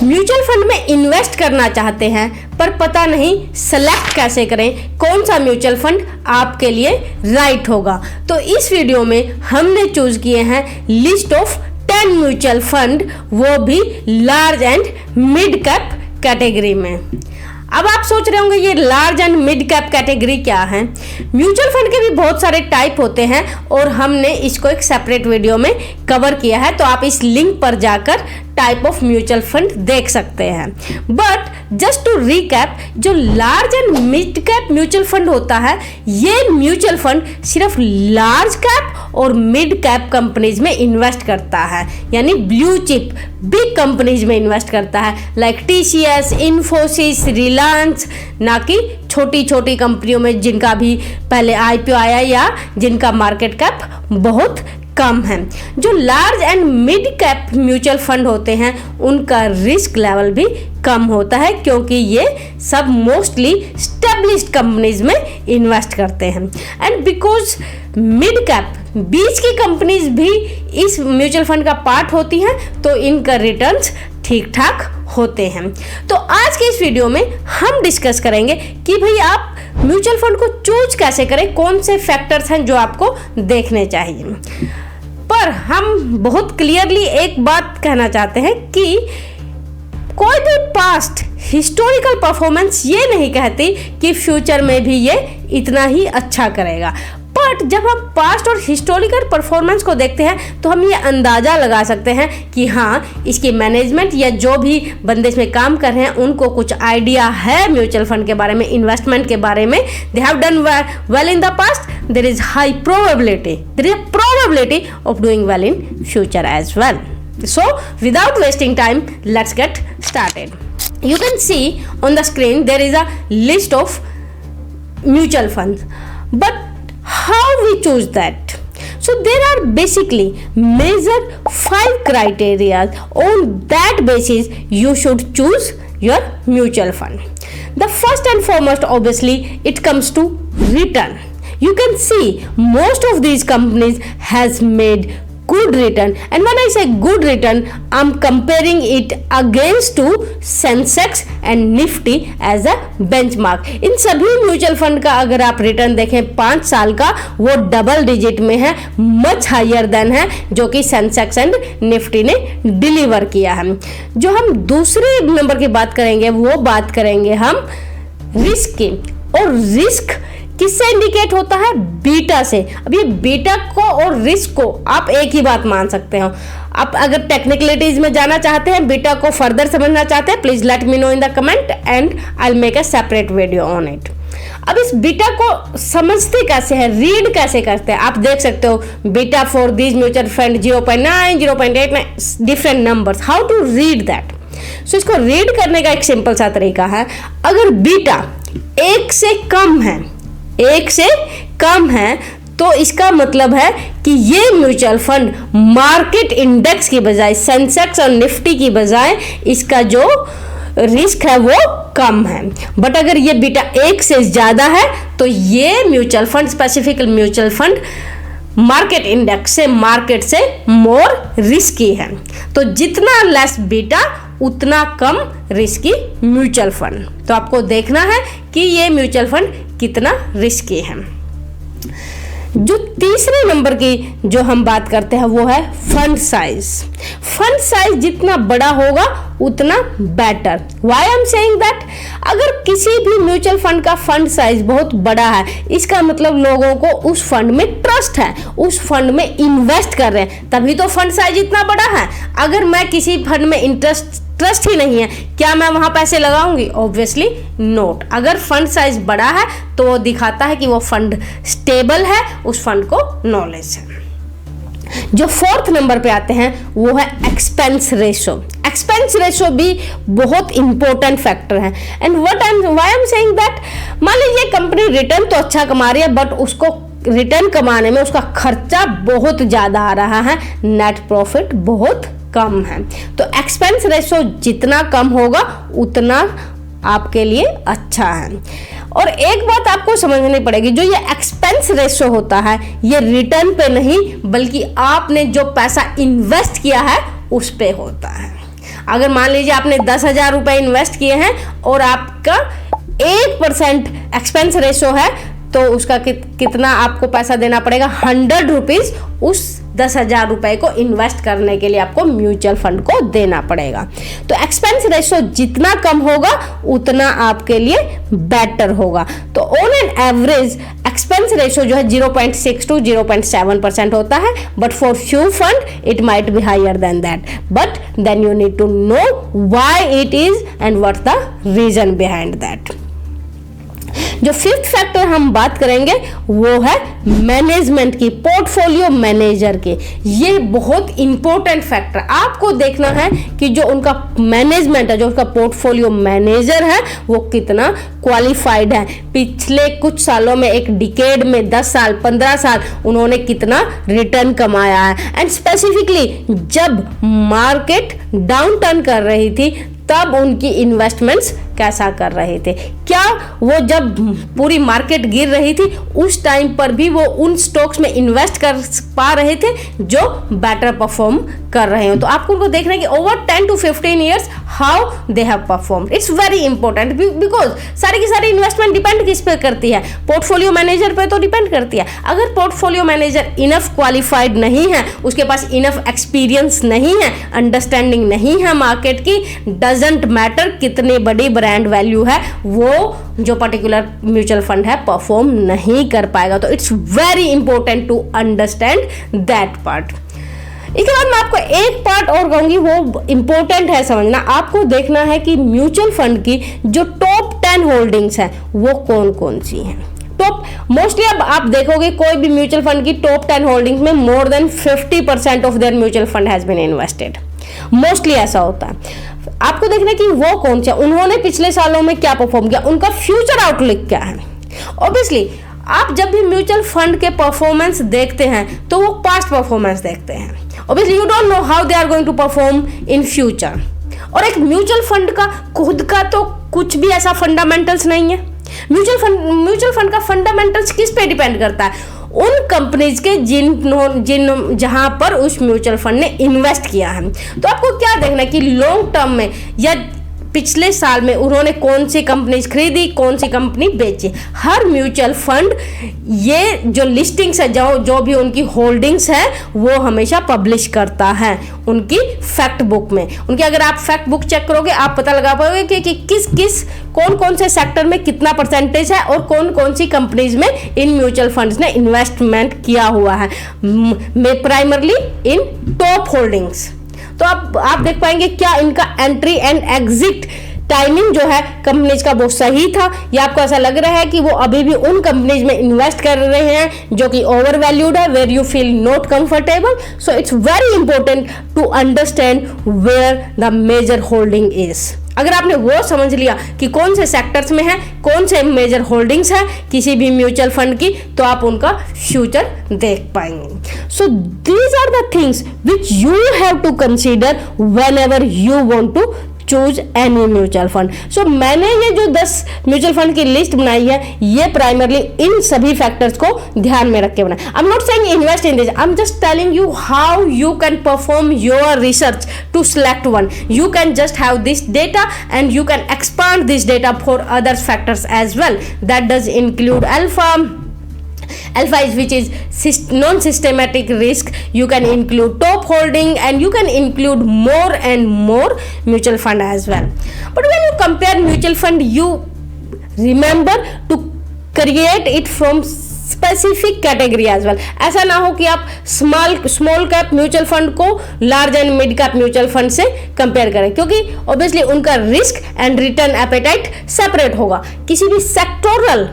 Mutual fund में invest करना चाहते हैं पर पता नहीं सेलेक्ट कैसे करें, कौन सा म्यूचुअल फंड आपके लिए राइट होगा। तो इस वीडियो में हमने चूज किए हैं लिस्ट ऑफ 10 म्यूचुअल फंड, वो भी large and mid cap category में। अब आप सोच रहे होंगे ये large and mid cap category क्या है। म्यूचुअल फंड के भी बहुत सारे टाइप होते हैं और हमने इसको एक सेपरेट वीडियो में कवर किया है, तो आप इस लिंक पर जाकर टाइप ऑफ म्यूचुअल फंड देख सकते हैं। बट जस्ट टू रिकैप, जो large and mid cap mutual fund होता है, ये म्यूचुअल फंड सिर्फ लार्ज कैप और मिड कैप कंपनीज में इन्वेस्ट करता है, यानी ब्लू चिप बिग कंपनीज में इन्वेस्ट करता है, लाइक टीसीएस, इन्फोसिस, रिलायंस, ना कि छोटी छोटी कंपनियों में जिनका भी पहले आईपीओ आया या जिनका मार्केट कैप बहुत कम है। जो large and mid cap mutual fund होते हैं उनका रिस्क लेवल भी कम होता है, क्योंकि ये सब मोस्टली स्टेब्लिश्ड कंपनीज में इन्वेस्ट करते हैं। एंड बिकॉज मिड कैप बीच की कंपनीज भी इस म्यूचुअल फंड का पार्ट होती हैं, तो इनका रिटर्न्स ठीक ठाक होते हैं। तो आज के इस वीडियो में हम डिस्कस करेंगे कि भाई आप म्यूचुअल फंड को चूज कैसे करें, कौन से फैक्टर्स हैं जो आपको देखने चाहिए। पर हम बहुत क्लियरली एक बात कहना चाहते हैं कि कोई भी पास्ट हिस्टोरिकल परफॉर्मेंस ये नहीं कहती कि फ्यूचर में भी ये इतना ही अच्छा करेगा। बट जब हम पास्ट और हिस्टोरिकल परफॉर्मेंस को देखते हैं तो हम ये अंदाज़ा लगा सकते हैं कि हाँ, इसकी मैनेजमेंट या जो भी बंदे इसमें काम कर रहे हैं उनको कुछ आइडिया है म्यूचुअल फंड के बारे में, इन्वेस्टमेंट के बारे में। They have done well in the past, there is high probability, there is probability of doing well in future as well. So without wasting time, let's get started. You can see on the screen there is a list of mutual funds, but how we choose that? So there are basically major 5 criteria. On that basis you should choose your mutual fund. The first and foremost, obviously, it comes to return. You can see most of these companies has made good return, and when I say good return, I'm comparing it against to Sensex and Nifty as a benchmark. इन सभी mutual fund का अगर आप return देखें 5 साल का, वो double digit में है, मच हायर देन है जो कि सेंसेक्स एंड निफ्टी ने डिलीवर किया है। जो हम दूसरे नंबर की बात करेंगे वो बात करेंगे हम रिस्क की, और रिस्क किससे इंडिकेट होता है? बीटा से। अब ये बीटा को और रिस्क को आप एक ही बात मान सकते हो। आप अगर टेक्निकलिटीज में जाना चाहते हैं, बीटा को फर्दर समझना चाहते हैं, please let me know in the comment and I will make a separate video on it. अब इस बीटा को समझते कैसे हैं, रीड कैसे करते हैं, आप देख सकते हो beta for this mutual fund 0.9, 0.8 different numbers. How to read that? So इसको रीड करने का एक सिंपल सा तरीका है। अगर बीटा 1 से कम है तो इसका मतलब है कि ये म्यूचुअल फंड मार्केट इंडेक्स की बजाय, सेंसेक्स और निफ्टी की बजाय, इसका जो रिस्क है वो कम है। बट अगर ये बीटा 1 से ज़्यादा है तो ये mutual fund, specific mutual fund, market index से, मार्केट से मोर रिस्की है। तो जितना लेस बीटा उतना कम रिस्की म्यूचुअल फंड। तो आपको देखना है कि ये म्यूचुअल फंड कितना रिस्की है। जो तीसरे नंबर की जो हम बात करते हैं वो है फंड साइज। फंड साइज जितना बड़ा होगा उतना better. Why I am saying that? अगर किसी भी म्यूचुअल फंड का फंड साइज बहुत बड़ा है, इसका मतलब लोगों को उस फंड में ट्रस्ट है, उस फंड में इन्वेस्ट कर रहे हैं, तभी तो फंड साइज इतना बड़ा है। अगर मैं किसी फंड में ट्रस्ट ही नहीं है, क्या मैं वहां पैसे लगाऊंगी? Obviously note. अगर फंड साइज बड़ा है तो वो दिखाता है कि वो फंड स्टेबल है, उस फंड को नॉलेज है। जो 4th नंबर पे आते हैं वो है एक्सपेंस रेशो। एक्सपेंस रेशो भी बहुत इंपॉर्टेंट फैक्टर है। And why I am saying that, मान लीजिए कंपनी रिटर्न तो अच्छा कमा रही है बट उसको रिटर्न कमाने में उसका खर्चा बहुत ज़्यादा आ रहा है, नेट प्रॉफिट बहुत कम है। तो एक्सपेंस रेशो जितना कम होगा उतना आपके लिए अच्छा है। और एक बात आपको समझनी पड़ेगी, जो ये एक्सपेंस रेशो होता है ये रिटर्न पे नहीं बल्कि आपने जो पैसा इन्वेस्ट किया है उस पे होता है। अगर मान लीजिए आपने 10,000 रुपये इन्वेस्ट किए हैं और आपका 1% एक्सपेंस रेशो है, तो उसका कितना आपको पैसा देना पड़ेगा, 100 रुपीज़ उस 10,000 रुपये को इन्वेस्ट करने के लिए आपको म्यूचुअल फंड को देना पड़ेगा। तो एक्सपेंस रेशो जितना कम होगा उतना आपके लिए बेटर होगा। तो on an average expense ratio जो है 0.6 to 0.7% होता है, but for few fund it might be higher than that, but then you need to know why it is and what the reason behind that. जो fifth factor हम बात करेंगे वो है मैनेजमेंट की, पोर्टफोलियो मैनेजर की। ये बहुत इंपॉर्टेंट फैक्टर, आपको देखना है कि जो उनका मैनेजमेंट है, जो उसका पोर्टफोलियो मैनेजर है, वो कितना क्वालिफाइड है, पिछले कुछ सालों में, एक डिकेड में 10 साल 15 साल उन्होंने कितना रिटर्न कमाया है। एंड स्पेसिफिकली जब मार्केट डाउन टर्न कर रही थी तब उनकी इन्वेस्टमेंट्स कैसा कर रहे थे, क्या वो जब पूरी मार्केट गिर रही थी उस टाइम पर भी वो उन स्टॉक्स में इन्वेस्ट कर पा रहे थे जो बेटर परफॉर्म कर रहे हो। तो आपको उनको देखना है कि over 10 to 15 years how they have performed. It's very important because सारी की सारी इन्वेस्टमेंट डिपेंड किस पे करती है, पोर्टफोलियो मैनेजर पे तो डिपेंड करती है। अगर पोर्टफोलियो मैनेजर इनफ क्वालिफाइड नहीं है, उसके पास इनफ एक्सपीरियंस नहीं है, अंडरस्टैंडिंग नहीं है मार्केट की, डजंट मैटर कितनी बड़ी ब्रांड वैल्यू है, वो जो पर्टिकुलर म्यूचुअल फंड है परफॉर्म नहीं कर पाएगा। तो it's very important to understand that part. इसके बाद मैं आपको एक पार्ट और कहूंगी, वो इंपॉर्टेंट है समझना। आपको देखना है कि म्यूचुअल फंड की जो टॉप 10 होल्डिंग्स हैं वो कौन कौन सी हैं। टॉप मोस्टली अब आप देखोगे कोई भी म्यूचुअल फंड की टॉप 10 होल्डिंग्स में more than 50% of their mutual fund has been invested. Mostly ऐसा होता है। आपको देखना है कि वो कौन सा, उन्होंने पिछले सालों में क्या परफॉर्म किया, उनका फ्यूचर आउटलुक क्या है। ऑब्वियसली आप जब भी म्यूचुअल फंड के परफॉर्मेंस देखते हैं तो वो पास्ट परफॉर्मेंस देखते हैं। Obviously you don't know how they are going to perform in future. और एक म्यूचुअल फंड का खुद का तो कुछ भी ऐसा फंडामेंटल्स नहीं है। म्यूचुअल फंड का फंडामेंटल्स किस पे डिपेंड करता है, उन कंपनीज के जिन जहां पर उस म्यूचुअल फंड ने इन्वेस्ट किया है। तो आपको क्या देखना है कि लॉन्ग टर्म में या पिछले साल में उन्होंने कौन सी कंपनीज खरीदी, कौन सी कंपनी बेची। हर म्यूचुअल फंड ये जो लिस्टिंग्स है, जो भी उनकी होल्डिंग्स है, वो हमेशा पब्लिश करता है उनकी फैक्ट बुक में। उनकी अगर आप फैक्ट बुक चेक करोगे आप पता लगा पाओगे कि किस कौन कौन से सेक्टर में कितना परसेंटेज है और कौन कौन सी कंपनीज में इन म्यूचुअल फंड्स ने इन्वेस्टमेंट किया हुआ है, प्राइमरली इन टॉप होल्डिंग्स। तो आप देख पाएंगे क्या इनका एंट्री एंड एग्जिट टाइमिंग जो है कंपनीज का वो सही था, या आपको ऐसा लग रहा है कि वो अभी भी उन कंपनीज में इन्वेस्ट कर रहे हैं जो कि ओवर वैल्यूड है, where you feel not comfortable. So it's very important to understand where the major holding is. अगर आपने वो समझ लिया कि कौन से सेक्टर्स में है, कौन से मेजर होल्डिंग्स है किसी भी म्यूचुअल फंड की, तो आप उनका फ्यूचर देख पाएंगे। So these are the things which you have to consider whenever you want to choose any mutual fund. So मैंने ये जो 10 म्यूचुअल फंड की लिस्ट बनाई है, ये प्राइमरली इन सभी फैक्टर्स को ध्यान में रख के बनाए। I am not saying invest in this, I am just telling you how you can perform your research to select one. You can just have this data and you can expand this data for other factors as well. That does include alpha is which is non-systematic risk. You can include top holding and you can include more and more mutual fund as well. But when you compare mutual fund, you remember to create it from specific category as well. ऐसा ना हो कि आप small cap mutual fund को large and mid cap mutual fund से compare करें, क्योंकि obviously उनका risk and return appetite separate होगा। किसी भी sectoral,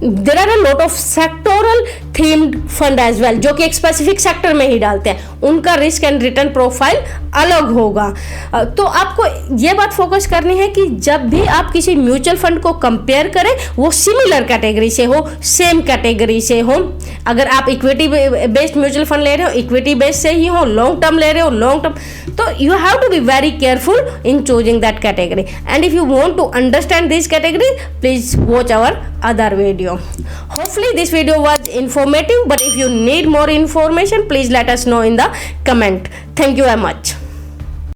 there are a lot of sectoral themed fund as well जो कि एक स्पेसिफिक सेक्टर में ही डालते हैं, उनका रिस्क एंड रिटर्न प्रोफाइल अलग होगा। तो आपको ये बात फोकस करनी है कि जब भी आप किसी म्यूचुअल फंड को कंपेयर करें वो सिमिलर कैटेगरी से हो, सेम कैटेगरी से हो। अगर आप इक्विटी बेस्ड म्यूचुअल फंड ले रहे हो, इक्विटी बेस्ड से ही हो, लॉन्ग टर्म ले रहे हो, लॉन्ग टर्म, तो you have to be very careful in choosing that category. And if you want to understand this category, please watch our other video. Hopefully this video was informative, but if you need more information, please let us know in the comment. Thank you very much.